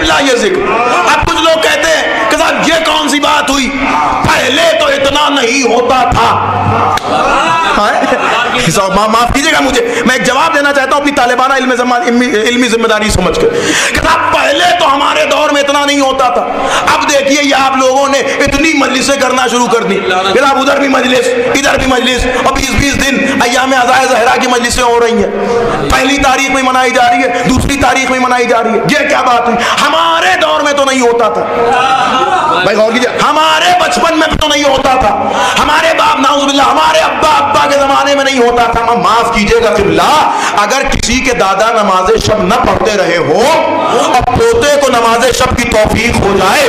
قبلہ یہ ذکر. اب کچھ لوگ کہتے ہیں کہ صاحب یہ کون سی بات ہوئی, پہلے تو اتنا نہیں ہوتا تھا. معاف کیجیے گا مجھے, میں ایک جواب دینا چاہتا ہوں اپنی طالبانہ علمی ذمہ داری سمجھ کے کہ صاحب پہلے تو ہمارے دور میں اتنا نہیں ہوتا تھا. اب دیکھیے یہ آپ لوگوں نے اتنی مجلسیں کرنا شروع کر دی, پھر آپ ادھر بھی مجلس ادھر بھی مجلس, اور 20 دن ایام عزائے زہرا کی مجلسیں ہو رہی ہیں. پہلی تاریخ میں منائی جا رہی ہے, دوسری تاریخ میں منائی جا رہی ہے. یہ کیا بات ہوئی؟ ہمارے دور میں تو نہیں ہوتا تھا. بھائی غور کیجیے, ہمارے بچپن میں تو نہیں ہوتا تھا, ہمارے باپ نعوذ باللہ ہمارے ابا کے زمانے میں نہیں ہوتا تھا. معاف کیجیے گا قبلہ, اگر کسی کے دادا نماز شب نہ پڑھتے رہے ہو اور پوتے کو نماز شب کی توفیق ہو جائے,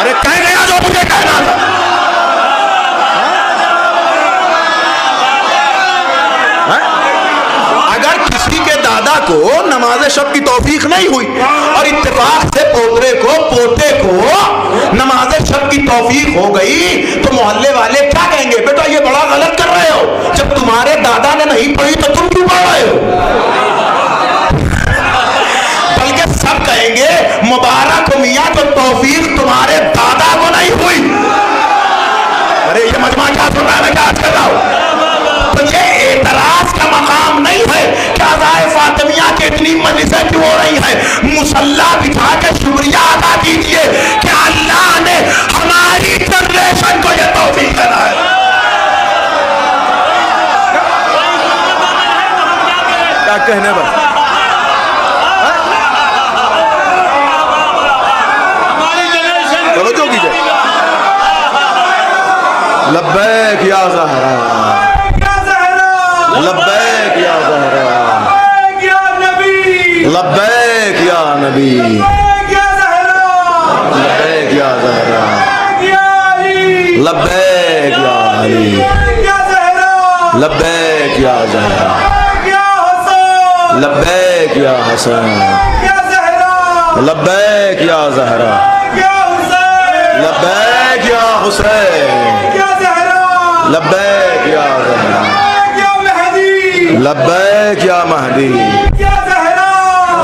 ارے کہہ گیا جو مجھے کہنا تھا. اگر کسی کے دادا کو نماز شب کی توفیق نہیں ہوئی اور اتفاق سے پوتے کو نماز شب کی توفیق ہو گئی تو محلے والے کیا کہیں گے؟ بیٹا یہ بڑا غلط کر رہے ہو, جب تمہارے دادا نے نہیں پڑھی تو تم کیوں پڑھ رہے ہو؟ بلکہ سب کہیں گے مبارک ہو میاں تو توفیق تمہارے دادا کو نہیں ہوئی. ارے یہ مجمع کیا سن رہا ہے, میں کیا کر رہا ہوں؟ تو یہ اعتراض کا مقام نہیں ہے کہ عزائے فاطمیہ کی اتنی مجلسیں کیوں ہو رہی ہیں. مصلی بٹھا کے شکریہ ادا کیجئے کہ اللہ نے ہماری جنریشن کو یہ توفیق دینا ہے. کیا کہنے بس توجہ کیجئے. لبیک یا زہرا, لبیک یا زہرا, لبیک یا نبی, لبیک یا زہرا, لبیک یا علی, لبیک یا زہرا, لبیک یا حسن, لبیک یا زہرا, لبیک یا حسین, لبیک یا زہرا, لبیک یا مہدی,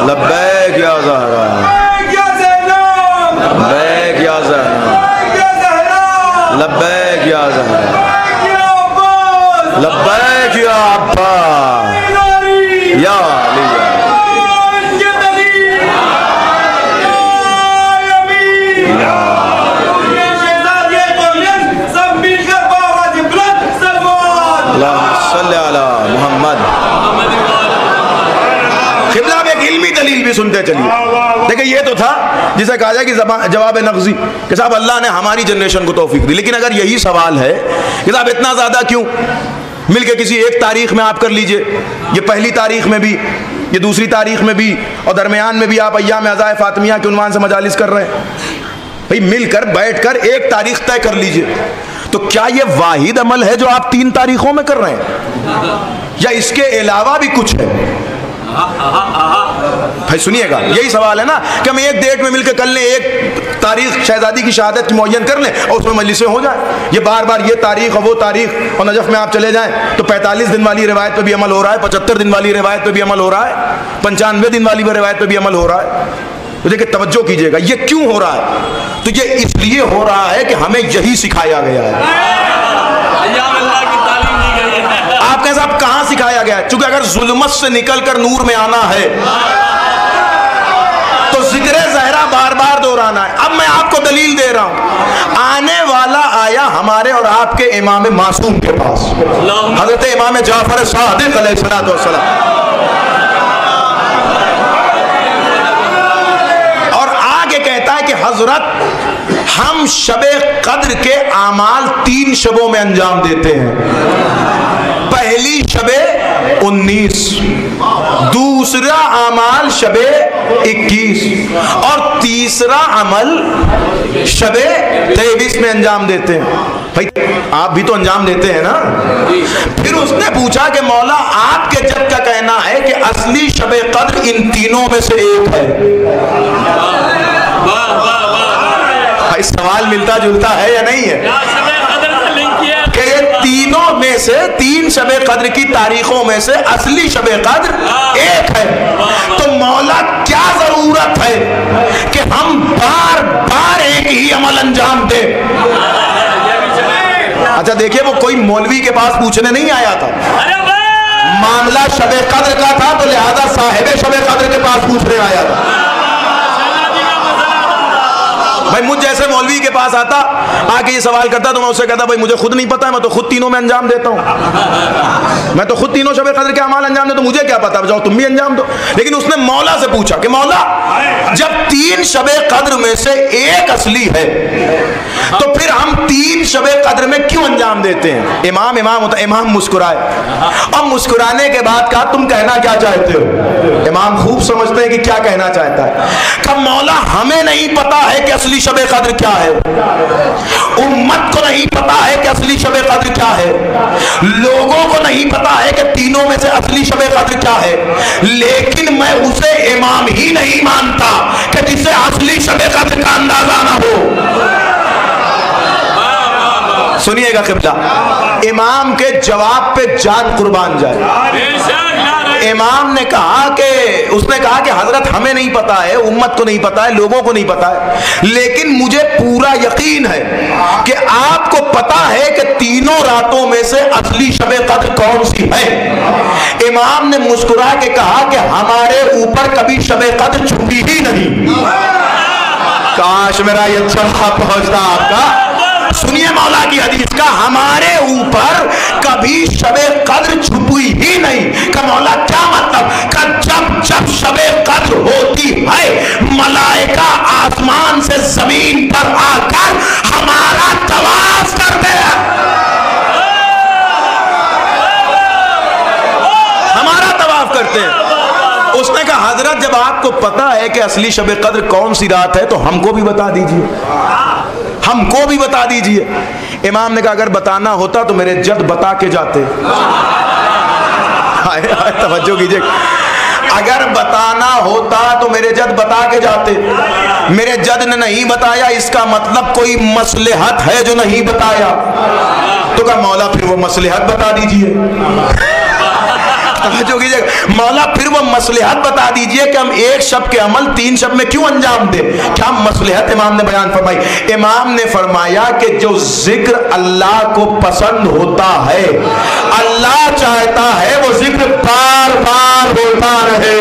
لبیک یا زہرا, لبیک یا زہرا, لبیک یا زہرا, لبیک یا عباس یا علی. قبلہ اب ایک علمی دلیل بھی سنتے چلیے. دیکھیں یہ تو تھا جسے کہا جائے کہ جواب نقضی کہ صاحب اللہ نے ہماری جنریشن کو توفیق دی. لیکن اگر یہی سوال ہے کہ صاحب اتنا زیادہ کیوں, مل کے کسی ایک تاریخ میں آپ کر لیجئے, یہ پہلی تاریخ میں بھی, یہ دوسری تاریخ میں بھی, اور درمیان میں بھی آپ ایام عزائے فاطمیہ کے عنوان سے مجالس کر رہے ہیں. بھئی مل کر بیٹھ کر ایک تاریخ طے کر لیجئے. تو کیا یہ واحد عمل ہے جو آپ 3 تاریخوں میں کر رہے ہیں, یا اس کے علاوہ بھی کچھ ہے؟ بھائی سنیے گا, یہی سوال ہے نا کہ ہم ایک ڈیٹ میں مل کے کر لیں, ایک تاریخ شہزادی کی شہادت کی معین کر لیں اور اس میں مجلسیں ہو جائیں. یہ بار بار یہ تاریخ اور وہ تاریخ, اور نجف میں آپ چلے جائیں تو 45 دن والی روایت پہ بھی عمل ہو رہا ہے, 75 دن والی روایت پہ بھی عمل ہو رہا ہے, 95 دن والی روایت پہ بھی عمل ہو رہا ہے. تو دیکھیں توجہ کیجئے گا, یہ کیوں ہو رہا ہے؟ تو یہ اس لیے ہو رہا ہے کہ ہمیں یہی سکھایا گیا ہے. آپ کے صاحب کہاں سکھایا گیا ہے؟ چونکہ اگر ظلمت سے نکل کر نور میں آنا ہے تو ذکر زہرا بار بار دہرانا ہے. اب میں آپ کو دلیل دے رہا ہوں, آنے والا آیا ہمارے اور آپ کے امام معصوم کے پاس, حضرت امام جعفر صادق علیہ السلام, اور آگے کہتا ہے کہ حضرت ہم شب قدر کے اعمال 3 شبوں میں انجام دیتے ہیں. پہلی شب 19, دوسرا اعمال شب 21, اور تیسرا عمل شب 23 میں انجام دیتے ہیں. بھائی آپ بھی تو انجام دیتے ہیں نا. پھر اس نے پوچھا کہ مولا آپ کے جب کا کہنا ہے کہ اصلی شب قدر ان تینوں میں سے ایک ہے. بھائی سوال ملتا جلتا ہے یا نہیں ہے کہ یہ تینوں میں سے 3 شب قدر کی تاریخوں میں سے اصلی شب قدر ایک ہے. تو مولا کیا اچھا دیکھیے وہ کوئی مولوی کے پاس پوچھنے نہیں آیا تھا، معاملہ شب قدر کا تھا تو لہذا صاحب شب قدر کے پاس پوچھنے آیا تھا۔ بھائی مجھ جیسے مولوی کے پاس آتا آ کے یہ سوال کرتا تو میں اسے کہتا بھائی مجھے خود نہیں پتا ہے، میں تو خود تینوں میں انجام دیتا ہوں، میں تو خود تینوں شب قدر کے اعمال انجام دیتا ہوں، مجھے کیا پتا، جاؤ تم بھی انجام دو۔ لیکن اس نے مولا سے پوچھا کہ مولا جب 3 شب قدر میں سے ایک اصلی ہے تو پھر ہم 3 شب قدر میں کیوں انجام دیتے ہیں؟ امام مسکرائے اور مسکرانے کے بعد کہا تم کہنا کیا چاہتے ہو؟ امام خوب سمجھتے ہیں کہ کیا کہنا چاہتا ہے۔ کہ مولا ہمیں نہیں پتا ہے کہ اصلی شب قدر کیا ہے، امت کو نہیں پتا ہے کہ اصلی شب قدر کیا ہے، لوگوں کو نہیں پتا ہے کہ تینوں میں سے اصلی شب قدر کیا ہے، لیکن میں اسے امام ہی نہیں مانتا کہ جسے اصلی شب قدر کا اندازہ نہ ہو۔ سنیے گا قبلہ، امام کے جواب پہ جان قربان جائے۔ امام نے کہا کہ حضرت ہمیں نہیں پتا ہے، امت کو نہیں پتا ہے، لوگوں کو نہیں پتا ہے، لیکن مجھے پورا یقین ہے کہ آپ کو پتا ہے کہ تینوں راتوں میں سے اصلی شب قدر کون سی ہے۔ امام نے مسکرا کے کہا کہ ہمارے اوپر کبھی شب قدر چھپی ہی نہیں۔ کاش میرا یہ جواب پہنچتا آپ کا۔ سنیے مولا کی حدیث کا، ہمارے اوپر کبھی شب قدر چھپی ہی نہیں۔ کہ مولا کیا مطلب؟ کہ جب شب قدر ہوتی ہے ملائکہ آسمان سے زمین پر آ کر ہمارا طواف کرتے ہیں، ہمارا طواف کرتے ہیں۔ اس نے کہا حضرت جب آپ کو پتا ہے کہ اصلی شب قدر کون سی رات ہے تو ہم کو بھی بتا دیجئے، ہم کو بھی بتا دیجئے۔ امام نے کہا اگر بتانا ہوتا تو میرے جد بتا کے جاتے۔ توجہ کیجئے، اگر بتانا ہوتا تو میرے جد بتا کے جاتے، میرے جد نے نہیں بتایا، اس کا مطلب کوئی مصلحت ہے جو نہیں بتایا۔ تو کہا مولا پھر وہ مصلحت بتا دیجئے۔ مولا پھر وہ مصلحت بتا دیجئے کہ ہم ایک شب کے عمل 3 شب میں کیوں انجام دیں، کیا مصلحت امام نے بیان فرمائی؟ امام نے فرمایا کہ جو ذکر اللہ کو پسند ہوتا ہے، اللہ چاہتا ہے وہ ذکر بار بار ہوتا رہے۔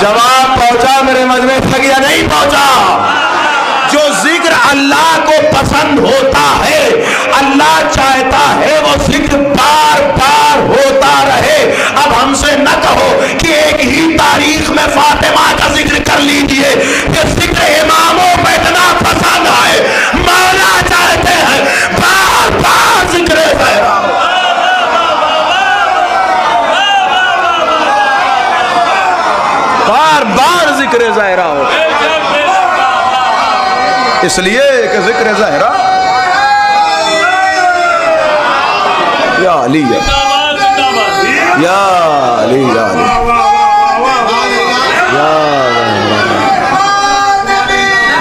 جواب پہنچا میرے مجمع تک یا نہیں پہنچا؟ جو ذکر اللہ کو پسند ہوتا ہے، اللہ چاہتا ہے وہ ذکر بار بار ہوتا رہے۔ اب ہم سے نہ کہو کہ ایک ہی تاریخ میں فاطمہ کا ذکر کر لیجئے، یہ ذکر اماموں پہ اتنا پسند ہے، مولا چاہتے ہیں بار بار ذکر زہرا، بار بار ذکر زہرا ہو۔ اس لیے کہ ذکر زہرا یا علی یا علی یا علی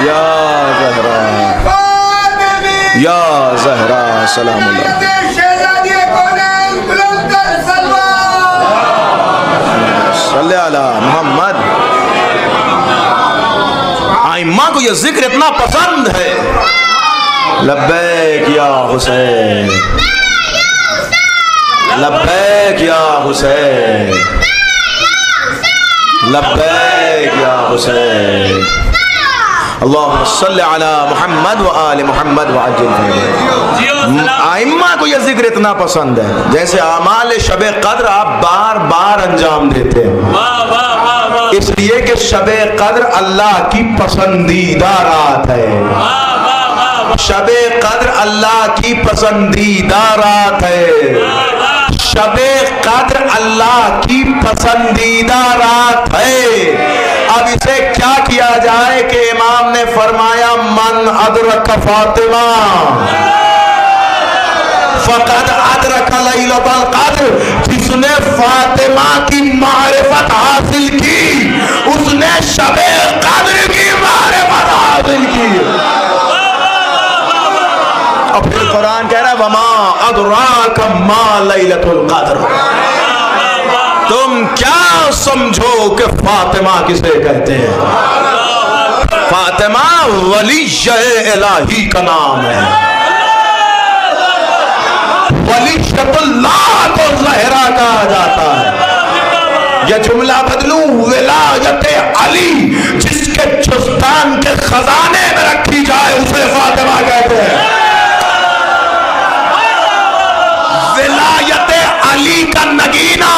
یا زہرا یا زہرا سلام اللہ صلی علی محمد۔ ائمہ کو یہ ذکر اتنا پسند ہے، لبیک یا حسین، لبیک یا حسین، لبیک یا حسین، اللہم صلی علی محمد و آل محمد وعجل فرجہ۔ ائمہ کو یہ ذکر اتنا پسند ہے جیسے اعمال شب قدر آپ بار بار انجام دیتے ہیں، اس لیے کہ شب قدر اللہ کی پسندیدہ رات ہے، شب قدر اللہ کی پسندیدہ رات ہے، شب قدر اللہ کی پسندیدہ رات ہے۔ اب اسے کیا کیا جائے کہ امام نے فرمایا من ادرک فاطمہ فقد ادرک لیلۃ القدر، جس نے فاطمہ کی معرفت حاصل کی اس نے شب قدر کی معرفت حاصل کی۔ اور پھر قرآن کہہ رہا ہے وما ادراک ما لیلۃ القدر، تم کیا سمجھو کہ فاطمہ کسے کہتے ہیں؟ فاطمہ ولی الہی کا نام ہے۔ ولیشت اللہ کو زہرا کہا جاتا ہے. یہ جملہ بدلوں، ولایت علی جس کے جستان کے خزانے میں رکھی جائے اسے فاطمہ کہتے ہیں. ولایت علی کا نگینہ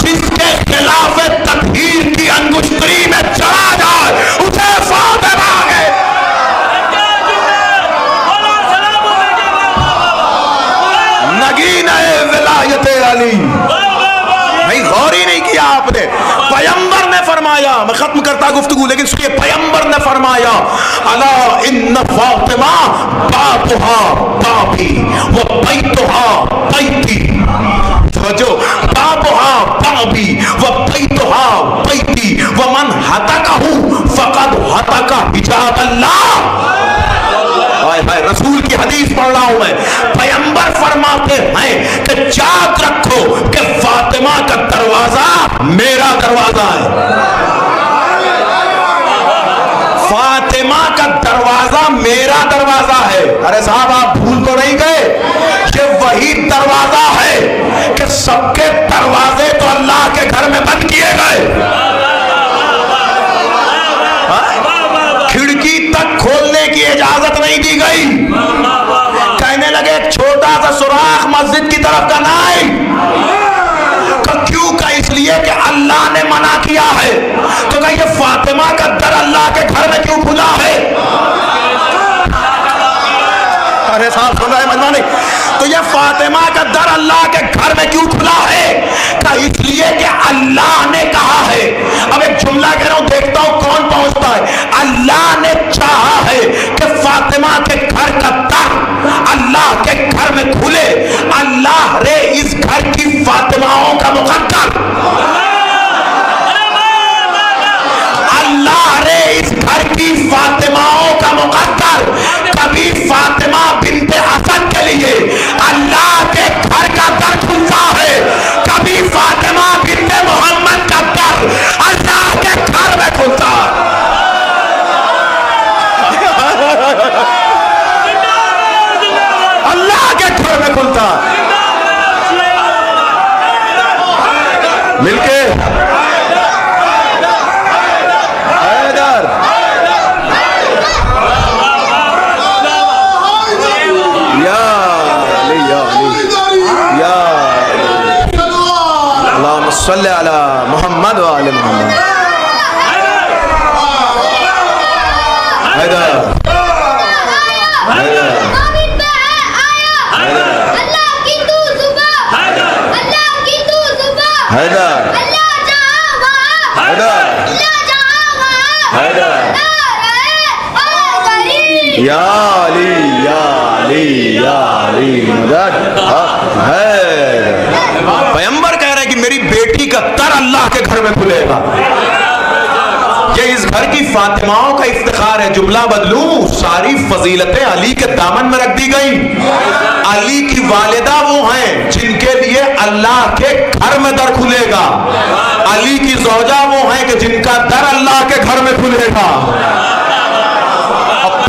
جس کے خلاف تطہیر کی انگشتری میں چڑھا جائے اسے فاطمہ کہتے ہیں. نگینہ ولایت علی. نہیں غور ہی نہیں کیا آپ نے. پیغمبر نے فرمایا، میں ختم کرتا گفتگو لیکن سنیے، پیغمبر نے فرمایا الا ان فاطمہ بابھا بابی و بیتھا بیتی. جو بابھا بابی و بیتھا بیتی ومن ہتکہ فقد ہتک حجاب اللہ. رسول کی حدیث پڑھ رہا ہوں میں. پیغمبر فرماتے ہیں کہ یاد رکھو کہ فاطمہ کا دروازہ میرا دروازہ ہے. فاطمہ کا دروازہ میرا دروازہ ہے. ارے صاحب آپ بھول تو نہیں گئے؟ یہ وہی دروازہ ہے کہ سب کے دروازے تو اللہ کے گھر میں بند کیے گئے. کھڑکی تک کھولنے کی اجازت نہیں دی گئی. کہنے لگے ایک چھوٹا سا سوراخ مسجد کی طرف کا نہیں. کیوں؟ کہ اس لیے کہ اللہ نے منع کیا ہے. تو کہ یہ فاطمہ کا در اللہ کے گھر میں کیوں کھلا ہے؟ ارے صاحب سن رہے ہیں مجمع نہیں؟ تو یہ فاطمہ کا در اللہ کے گھر میں کیوں کھلا ہے؟ کہ اس لیے کہ اللہ نے کہا ہے. اب ایک جملہ کہہ رہا ہوں، دیکھتا ہوں کون پہنچتا ہے. اللہ نے چاہا ہے کہ فاطمہ کے گھر کا در اللہ کے گھر میں کھلے. اللہ رے اس گھر کی فاطمہوں کا مقدر، اللہ رے اس گھر کی فاطمہوں کا مقدر. کبھی فاطمہ بنت حسن کے لیے اللہ کے گھر کا در کھلتا ہے، کبھی فاطمہ بنت محمد کا در اللہ کے گھر میں کھلتا ہے. اللہ کے گھر میں کھلتا ہے. مل کے صلی علی محمد و آل محمد. حیدر حیدر یا علی یا علی یا علی مدد ہے. پیغمبر کہہ رہے ہیں کہ میری بیٹی کا در اللہ کے گھر میں کھلے گا. یہ اس گھر کی فاطمہوں کا افتخار ہے. جملہ بدلوں، ساری فضیلتیں علی کے دامن میں رکھ دی گئی. علی کی والدہ وہ ہیں جن کے لیے اللہ کے گھر میں در کھلے گا. علی کی زوجہ وہ ہیں کہ جن کا در اللہ کے گھر میں کھلے گا.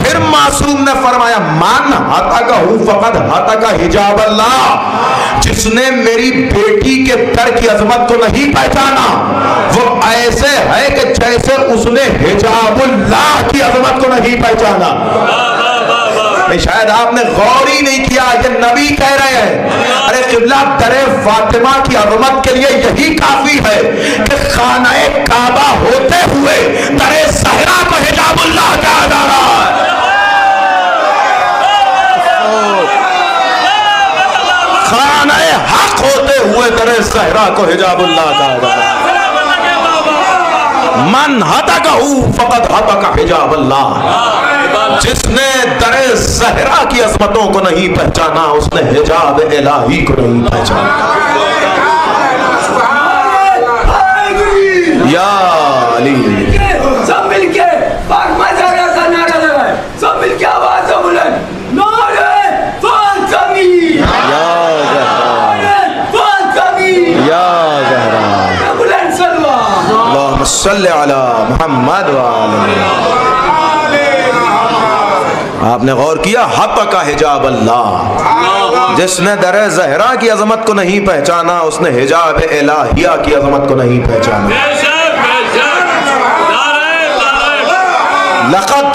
پھر معصوم نے فرمایا من ہتکہ فقد ہتکہ حجاب اللہ. جس نے میری بیٹی کے در کی عظمت کو نہیں پہچانا وہ ایسے ہے کہ جیسے اس نے حجاب اللہ کی عظمت کو نہیں پہچانا. شاید آپ نے غور ہی نہیں کیا، یہ نبی کہہ رہے ہیں. ارے قبلہ در فاطمہ کی عظمت کے لیے یہی کافی ہے کہ خانہ کعبہ ہوتے ہوئے در صحرا کو حجاب اللہ کہا جا رہا ہے. خانہ حق ہوتے ہوئے در صحرا کو حجاب اللہ کہا جا رہا ہے. من ہتکہ فقد ہتکہ حجاب اللہ. جس نے در صحرا کی عظمتوں کو نہیں پہچانا اس نے حجاب الہی کو نہیں پہچانا. یا علی سب مل کے پاک مزارہ کا نعرہ لگائے، سب مل کے آواز بلند نعرہ فاطمی یا فاطمی یا زہرا. بلند صلوہ اللہم صلی علی محمد و آل آپ نے غور کیا؟ حتق حجاب اللہ، جس نے در زہرا کی عظمت کو نہیں پہچانا اس نے حجاب الہیہ کی عظمت کو نہیں پہچانا۔ لقد